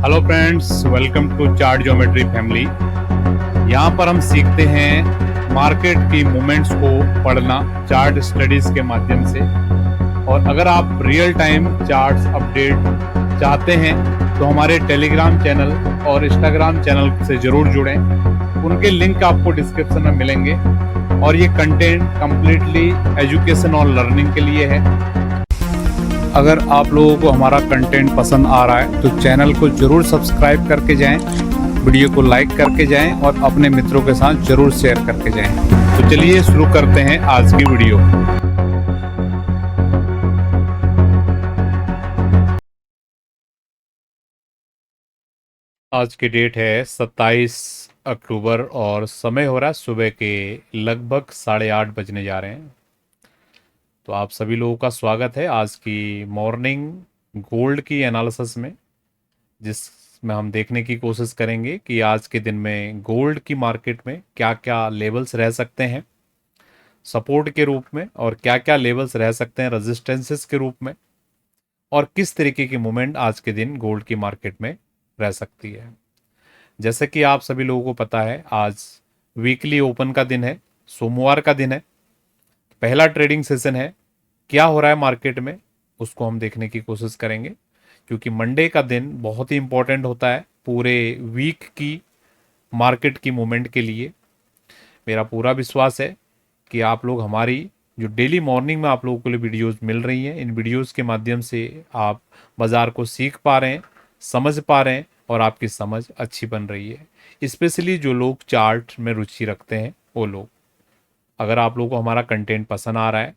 Hello friends, welcome to chart geometry family. यहाँ पर हम सीखते हैं मार्केट की मूवमेंट्स को पढ़ना चार्ट स्टडीज के माध्यम से। और अगर आप रियल टाइम चार्ट्स अपडेट चाहते हैं तो हमारे टेलीग्राम चैनल और इंस्टाग्राम चैनल से जरूर जुड़ें। उनके लिंक आपको डिस्क्रिप्शन में मिलेंगे और ये कंटेंट कम्प्लीटली एजुकेशन और लर्निंग के लिए है। अगर आप लोगों को हमारा कंटेंट पसंद आ रहा है तो चैनल को जरूर सब्सक्राइब करके जाएं, वीडियो को लाइक करके जाएं और अपने मित्रों के साथ जरूर शेयर करके जाएं। तो चलिए शुरू करते हैं आज की वीडियो। आज की डेट है 27 अक्टूबर और समय हो रहा है सुबह के लगभग 8:30 बजने जा रहे हैं। तो आप सभी लोगों का स्वागत है आज की मॉर्निंग गोल्ड की एनालिसिस में, जिसमें हम देखने की कोशिश करेंगे कि आज के दिन में गोल्ड की मार्केट में क्या क्या लेवल्स रह सकते हैं सपोर्ट के रूप में, और क्या क्या लेवल्स रह सकते हैं रेजिस्टेंसेस के रूप में, और किस तरीके की मूवमेंट आज के दिन गोल्ड की मार्केट में रह सकती है। जैसे कि आप सभी लोगों को पता है, आज वीकली ओपन का दिन है, सोमवार का दिन है, पहला ट्रेडिंग सेशन है। क्या हो रहा है मार्केट में उसको हम देखने की कोशिश करेंगे, क्योंकि मंडे का दिन बहुत ही इंपॉर्टेंट होता है पूरे वीक की मार्केट की मूवमेंट के लिए। मेरा पूरा विश्वास है कि आप लोग हमारी जो डेली मॉर्निंग में आप लोगों के लिए वीडियोस मिल रही हैं, इन वीडियोस के माध्यम से आप बाज़ार को सीख पा रहे हैं, समझ पा रहे हैं और आपकी समझ अच्छी बन रही है। स्पेशली जो लोग चार्ट में रुचि रखते हैं वो लोग। अगर आप लोगों को हमारा कंटेंट पसंद आ रहा है,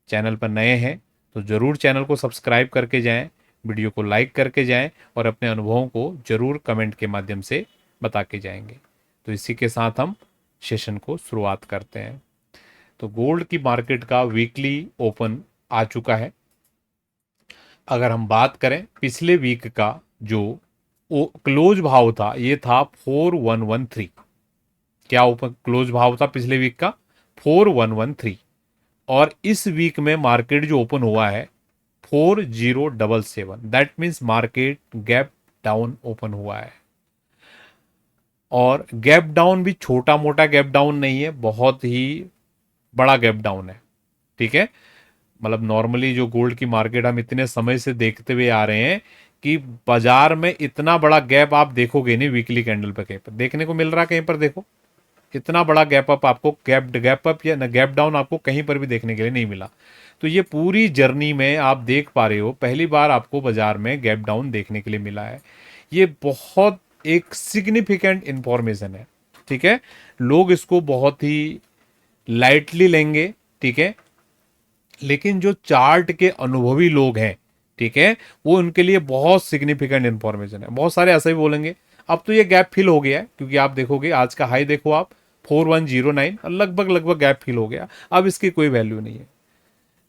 चैनल पर नए हैं तो ज़रूर चैनल को सब्सक्राइब करके जाएं, वीडियो को लाइक करके जाएं और अपने अनुभवों को ज़रूर कमेंट के माध्यम से बता के जाएंगे। तो इसी के साथ हम सेशन को शुरुआत करते हैं। तो गोल्ड की मार्केट का वीकली ओपन आ चुका है। अगर हम बात करें पिछले वीक का जो क्लोज भाव था, ये था 4113। क्या ओपन क्लोज भाव था पिछले वीक का? 4113। और इस वीक में मार्केट जो ओपन हुआ है 4077, that means market gap down open हुआ है। और गैप डाउन भी छोटा मोटा गैप डाउन नहीं है, बहुत ही बड़ा गैप डाउन है। ठीक है, मतलब नॉर्मली जो गोल्ड की मार्केट हम इतने समय से देखते हुए आ रहे हैं कि बाजार में इतना बड़ा गैप आप देखोगे नहीं वीकली कैंडल पे कहीं पर देखने को मिल रहा। कहीं पर देखो, इतना बड़ा गैप अप आपको गैप अप या गैप डाउन आपको कहीं पर भी देखने के लिए नहीं मिला। तो ये पूरी जर्नी में आप देख पा रहे हो, पहली बार आपको बाजार में गैप डाउन देखने के लिए मिला है। ये बहुत एक सिग्निफिकेंट इंफॉर्मेशन है। ठीक है, लोग इसको बहुत ही लाइटली लेंगे। ठीक है, लेकिन जो चार्ट के अनुभवी लोग हैं, ठीक है, वो उनके लिए बहुत सिग्निफिकेंट इंफॉर्मेशन है। बहुत सारे ऐसा ही बोलेंगे अब तो ये गैप फिल हो गया है, क्योंकि आप देखोगे आज का हाई देखो आप 4109, और लगभग लगभग गैप फिल हो गया, अब इसकी कोई वैल्यू नहीं है।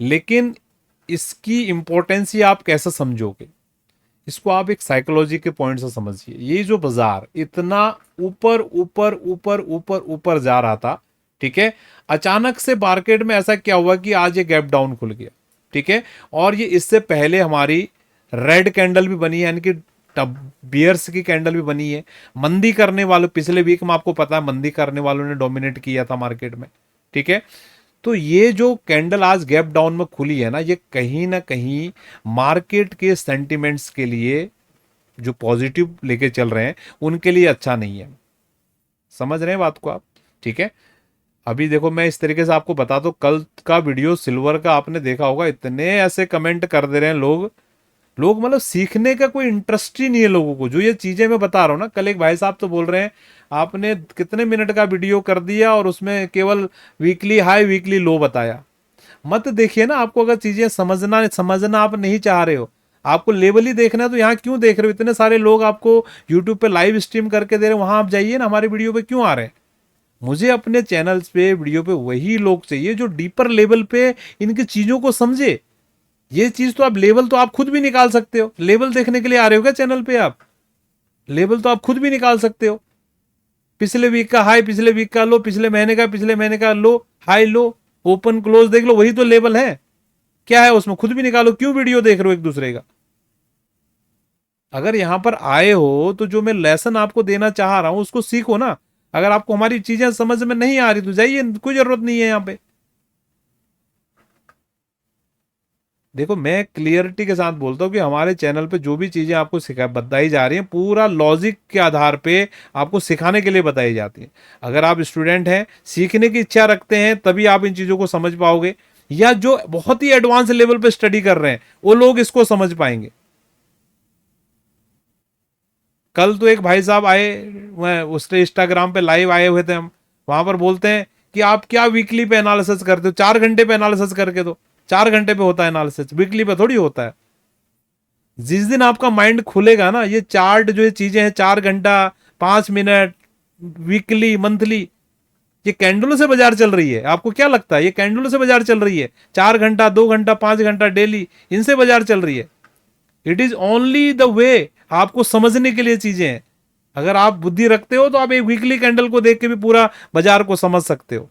लेकिन इसकी इंपॉर्टेंस ही आप कैसे समझोगे, इसको आप एक साइकोलॉजी के पॉइंट से समझिए। ये जो बाजार इतना ऊपर ऊपर ऊपर ऊपर ऊपर जा रहा था, ठीक है, अचानक से मार्केट में ऐसा क्या हुआ कि आज ये गैप डाउन खुल गया। ठीक है, और ये इससे पहले हमारी रेड कैंडल भी बनी है, यानी कि बियर्स की कैंडल भी बनी है। मंदी करने वालों, पिछले वीक में आपको पता है मंदी करने वालों ने डोमिनेट किया था मार्केट में। ठीक है, तो ये जो कैंडल आज गैप डाउन में खुली है ना कहीं मार्केट के सेंटिमेंट्स के लिए, जो पॉजिटिव लेके चल रहे हैं उनके लिए अच्छा नहीं है। समझ रहे हैं बात को आप? ठीक है, अभी देखो मैं इस तरीके से आपको बता दूं, कल का वीडियो सिल्वर का आपने देखा होगा, इतने ऐसे कमेंट कर दे रहे हैं लोग मतलब सीखने का कोई इंटरेस्ट ही नहीं है लोगों को। जो ये चीजें मैं बता रहा हूं ना, कल एक भाई साहब तो बोल रहे हैं आपने कितने मिनट का वीडियो कर दिया और उसमें केवल वीकली हाई वीकली लो बताया। मत देखिए ना, आपको अगर चीजें समझना आप नहीं चाह रहे हो, आपको लेवल ही देखना है, तो यहाँ क्यों देख रहे हो? इतने सारे लोग आपको यूट्यूब पे लाइव स्ट्रीम करके दे रहे हैं, वहां आप जाइए ना, हमारे वीडियो पे क्यों आ रहे हैं? मुझे अपने चैनल्स पे वीडियो पे वही लोग चाहिए जो डीपर लेवल पे इनकी चीजों को समझे। ये चीज तो आप लेवल तो आप खुद भी निकाल सकते हो। लेवल देखने के लिए आ रहे हो क्या चैनल पे? आप लेवल तो आप खुद भी निकाल सकते हो। पिछले वीक का हाई, पिछले वीक का लो, पिछले महीने का लो, हाई लो, ओपन क्लोज देख लो, वही तो लेवल है। क्या है उसमें? खुद भी निकालो, क्यों वीडियो देख रहे हो एक दूसरे का? अगर यहाँ पर आए हो तो जो मैं लेसन आपको देना चाह रहा हूं उसको सीखो ना। अगर आपको हमारी चीजें समझ में नहीं आ रही तो जाइए, कोई जरूरत नहीं है यहाँ पे। देखो मैं क्लियरिटी के साथ बोलता हूँ कि हमारे चैनल पे जो भी चीजें आपको सिखा बताई जा रही हैं पूरा लॉजिक के आधार पे आपको सिखाने के लिए बताई जाती हैं। अगर आप स्टूडेंट हैं, सीखने की इच्छा रखते हैं, तभी आप इन चीजों को समझ पाओगे, या जो बहुत ही एडवांस लेवल पे स्टडी कर रहे हैं वो लोग इसको समझ पाएंगे। कल तो एक भाई साहब आए, मैं उसके इंस्टाग्राम पे लाइव आए हुए थे हम, वहां पर बोलते हैं कि आप क्या वीकली पे एनालिसिस करते हो, 4 घंटे पे एनालिसिस करके दो। 4 घंटे पे होता है एनालिसिस, वीकली पे थोड़ी होता है। जिस दिन आपका माइंड खुलेगा ना, ये चार्ट जो ये चीजें हैं, 4 घंटा, 5 मिनट, वीकली, मंथली, ये कैंडलों से बाजार चल रही है। आपको क्या लगता है ये कैंडलों से बाजार चल रही है? 4 घंटा, 2 घंटा, 5 घंटा डेली, इनसे बाजार चल रही है। It is only the way, आपको समझने के लिए चीजें हैं। अगर आप बुद्धि रखते हो तो आप एक वीकली कैंडल को देख के भी पूरा बाजार को समझ सकते हो।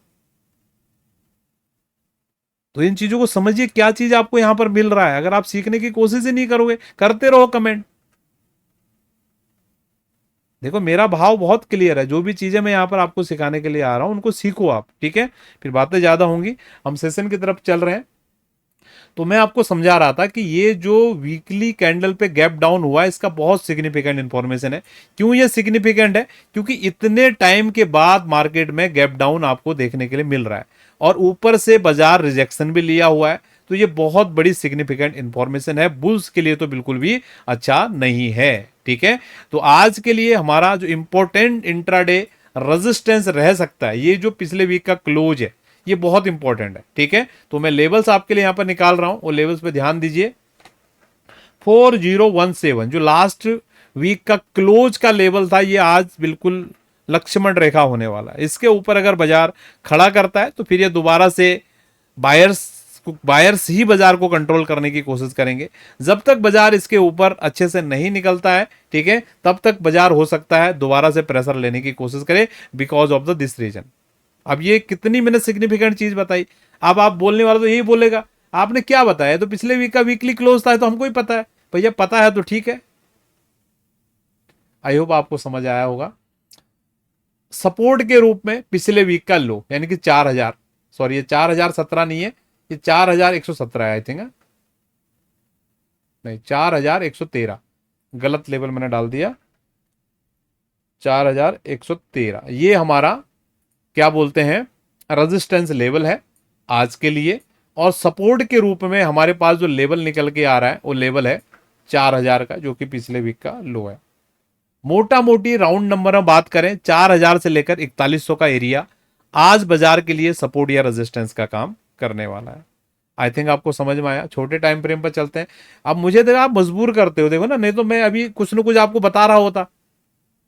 तो इन चीजों को समझिए, क्या चीज आपको यहां पर मिल रहा है। अगर आप सीखने की कोशिश ही नहीं करोगे, करते रहो कमेंट। देखो मेरा भाव बहुत क्लियर है, जो भी चीजें मैं यहां पर आपको सिखाने के लिए आ रहा हूं उनको सीखो आप, ठीक है। फिर बातें ज्यादा होंगी, हम सेशन की तरफ चल रहे हैं। तो मैं आपको समझा रहा था कि ये जो वीकली कैंडल पे गैप डाउन हुआ है इसका बहुत सिग्निफिकेंट इंफॉर्मेशन है। क्यों ये सिग्निफिकेंट है? क्योंकि इतने टाइम के बाद मार्केट में गैप डाउन आपको देखने के लिए मिल रहा है, और ऊपर से बाजार रिजेक्शन भी लिया हुआ है। तो ये बहुत बड़ी सिग्निफिकेंट इंफॉर्मेशन है, बुल्स के लिए तो बिल्कुल भी अच्छा नहीं है, ठीक है। तो आज के लिए हमारा जो इंपॉर्टेंट इंट्राडे रेजिस्टेंस रह सकता है, ये जो पिछले वीक का क्लोज है, ये बहुत इंपॉर्टेंट है, ठीक है। तो मैं लेवल्स आपके लिए यहां पर निकाल रहा हूं, वो लेवल्स पे ध्यान दीजिए। 4017 जो लास्ट वीक का क्लोज का लेवल था, ये आज बिल्कुल लक्ष्मण रेखा होने वाला है। इसके ऊपर अगर बाजार खड़ा करता है तो फिर ये दोबारा से बायर्स ही बाजार को कंट्रोल करने की कोशिश करेंगे। जब तक बाजार इसके ऊपर अच्छे से नहीं निकलता है, ठीक है, तब तक बाजार हो सकता है दोबारा से प्रेशर लेने की कोशिश करे, because of the this reason. अब ये कितनी मैंने सिग्निफिकेंट चीज बताई। अब आप बोलने वाला तो यही बोलेगा, आपने क्या बताया, तो पिछले वीक का वीकली क्लोज था तो हमको ही पता है। भैया पता है तो ठीक है। आई होप आपको समझ आया होगा। सपोर्ट के रूप में पिछले वीक का लो यानी कि 4000, सॉरी ये 4017 नहीं है, ये 4117 है आई थिंक, नहीं 4113, गलत लेवल मैंने डाल दिया। 4113 ये हमारा क्या बोलते हैं रेजिस्टेंस लेवल है आज के लिए। और सपोर्ट के रूप में हमारे पास जो लेवल निकल के आ रहा है वो लेवल है 4000 का, जो कि पिछले वीक का लो है। मोटा मोटी राउंड नंबर में बात करें, 4000 से लेकर 4100 का एरिया आज बाजार के लिए सपोर्ट या रेजिस्टेंस का काम करने वाला है। आई थिंक आपको समझ में आया। छोटे टाइम फ्रेम पर चलते हैं। अब मुझे देखो आप मजबूर करते हो, देखो ना, नहीं तो मैं अभी कुछ ना कुछ आपको बता रहा होता,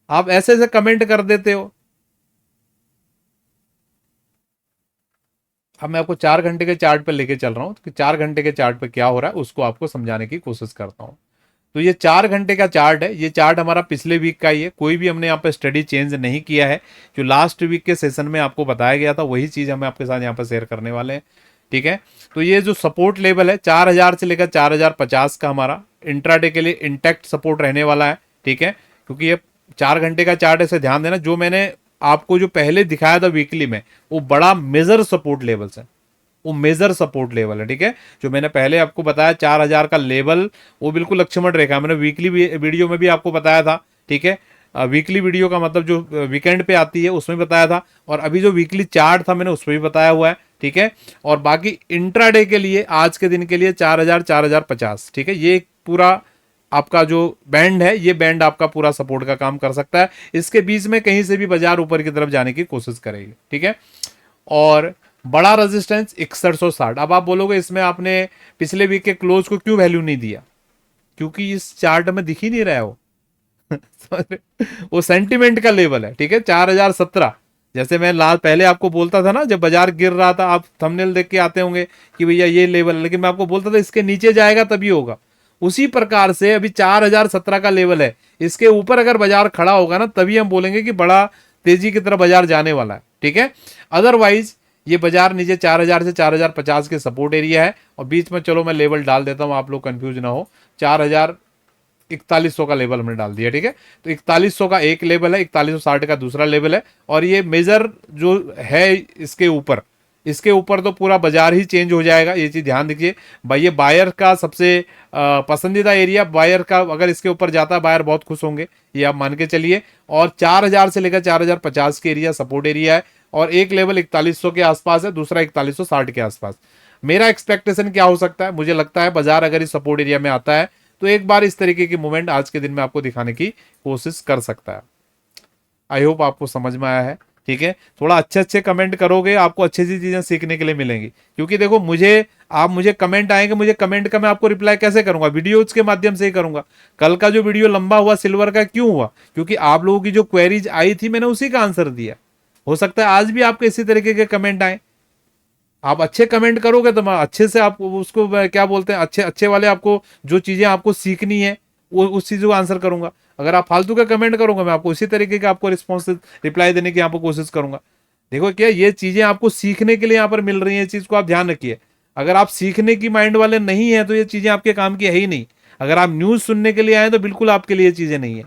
आप ऐसे ऐसे कमेंट कर देते हो। अब मैं आपको 4 घंटे के चार्ट पे लेके चल रहा हूं कि 4 घंटे के चार्ट पे क्या हो रहा है उसको आपको समझाने की कोशिश करता हूं। तो ये 4 घंटे का चार्ट है, ये चार्ट हमारा पिछले वीक का ही है, कोई भी हमने यहाँ पे स्टडी चेंज नहीं किया है। जो लास्ट वीक के सेशन में आपको बताया गया था वही चीज हम आपके साथ यहाँ पर शेयर करने वाले हैं, ठीक है। तो ये जो सपोर्ट लेवल है 4000 से लेकर 4050 का हमारा इंट्राडे के लिए इंटैक्ट सपोर्ट रहने वाला है, ठीक है। क्योंकि ये 4 घंटे का चार्ट है, इसे ध्यान देना। जो मैंने आपको जो पहले दिखाया था वीकली में वो बड़ा मेजर सपोर्ट लेवल्स है, वो मेजर सपोर्ट लेवल है, ठीक है। जो मैंने पहले आपको बताया 4000 का लेवल, वो बिल्कुल लक्ष्मण रेखा, मैंने वीकली वीडियो में भी आपको बताया था, ठीक है। वीकली वीडियो का मतलब जो वीकेंड पे आती है उसमें बताया था, और अभी जो वीकली चार्ट था मैंने उसमें भी बताया हुआ है, ठीक है। और बाकी इंट्राडे के लिए आज के दिन के लिए 4000 4050, ठीक है। ये पूरा आपका जो बैंड है, ये बैंड आपका पूरा सपोर्ट का काम कर सकता है। इसके बीच में कहीं से भी बाजार ऊपर की तरफ जाने की कोशिश करेगी, ठीक है। और बड़ा रेजिस्टेंस 6160। अब आप बोलोगे इसमें आपने पिछले वीक के क्लोज को क्यों वैल्यू नहीं दिया? क्योंकि इस चार्ट में दिख ही नहीं रहा है वो वो सेंटिमेंट का लेवल है, ठीक है। 4017, जैसे मैं पहले आपको बोलता था ना, जब बाजार गिर रहा था, आप थंबनेल देख के आते होंगे कि भैया ये लेवल है, लेकिन मैं आपको बोलता था इसके नीचे जाएगा तभी होगा। उसी प्रकार से अभी 4017 का लेवल है, इसके ऊपर अगर बाजार खड़ा होगा ना तभी हम बोलेंगे कि बड़ा तेजी की तरफ बाजार जाने वाला है, ठीक है। अदरवाइज ये बाजार नीचे 4000 से 4050 के सपोर्ट एरिया है, और बीच में चलो मैं लेवल डाल देता हूं, आप लोग कंफ्यूज ना हो। 4000 4100 का लेवल हमने डाल दिया, ठीक है। तो 4100 का एक लेवल है, 4160 का दूसरा लेवल है, और ये मेजर जो है इसके ऊपर तो पूरा बाजार ही चेंज हो जाएगा, ये चीज ध्यान दीजिए भाई। ये बायर का सबसे पसंदीदा एरिया, बायर का अगर इसके ऊपर जाता है बायर बहुत खुश होंगे, ये आप मान के चलिए। और 4000 से लेकर 4050 के एरिया सपोर्ट एरिया है, और एक लेवल 4100 के आसपास है, दूसरा 4160 के आसपास। मेरा एक्सपेक्टेशन क्या हो सकता है, मुझे लगता है बाजार अगर इस सपोर्ट एरिया में आता है तो एक बार इस तरीके की मूवमेंट आज के दिन में आपको दिखाने की कोशिश कर सकता है। आई होप आपको समझ में आया है, ठीक है। थोड़ा अच्छे अच्छे कमेंट करोगे, आपको अच्छी अच्छी चीजें सीखने के लिए मिलेंगी, क्योंकि देखो मुझे कमेंट आएंगे, मुझे कमेंट का मैं आपको रिप्लाई कैसे करूंगा, वीडियोज के माध्यम से ही करूंगा। कल का जो वीडियो लंबा हुआ सिल्वर का क्यों हुआ, क्योंकि आप लोगों की जो क्वेरीज आई थी मैंने उसी का आंसर दिया। हो सकता है आज भी आपके इसी तरीके के कमेंट आए, आप अच्छे कमेंट करोगे तो मैं अच्छे से आप उसको क्या बोलते हैं, अच्छे अच्छे वाले आपको जो चीजें आपको सीखनी है वो उस चीज को आंसर करूंगा। अगर आप फालतू का कमेंट करोगे मैं आपको इसी तरीके का आपको रिस्पॉन्स रिप्लाई देने की यहाँ पर कोशिश करूंगा। देखो क्या ये चीजें आपको सीखने के लिए यहाँ पर मिल रही है, इस चीज को आप ध्यान रखिए। अगर आप सीखने की माइंड वाले नहीं है तो ये चीजें आपके काम की है ही नहीं। अगर आप न्यूज सुनने के लिए आए तो बिल्कुल आपके लिए ये चीजें नहीं है।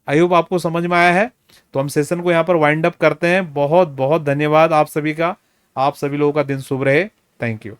आई होप आपको समझ में आया है। तो हम सेशन को यहाँ पर वाइंड अप करते हैं। बहुत बहुत धन्यवाद आप सभी का, आप सभी लोगों का दिन शुभ रहे। Thank you.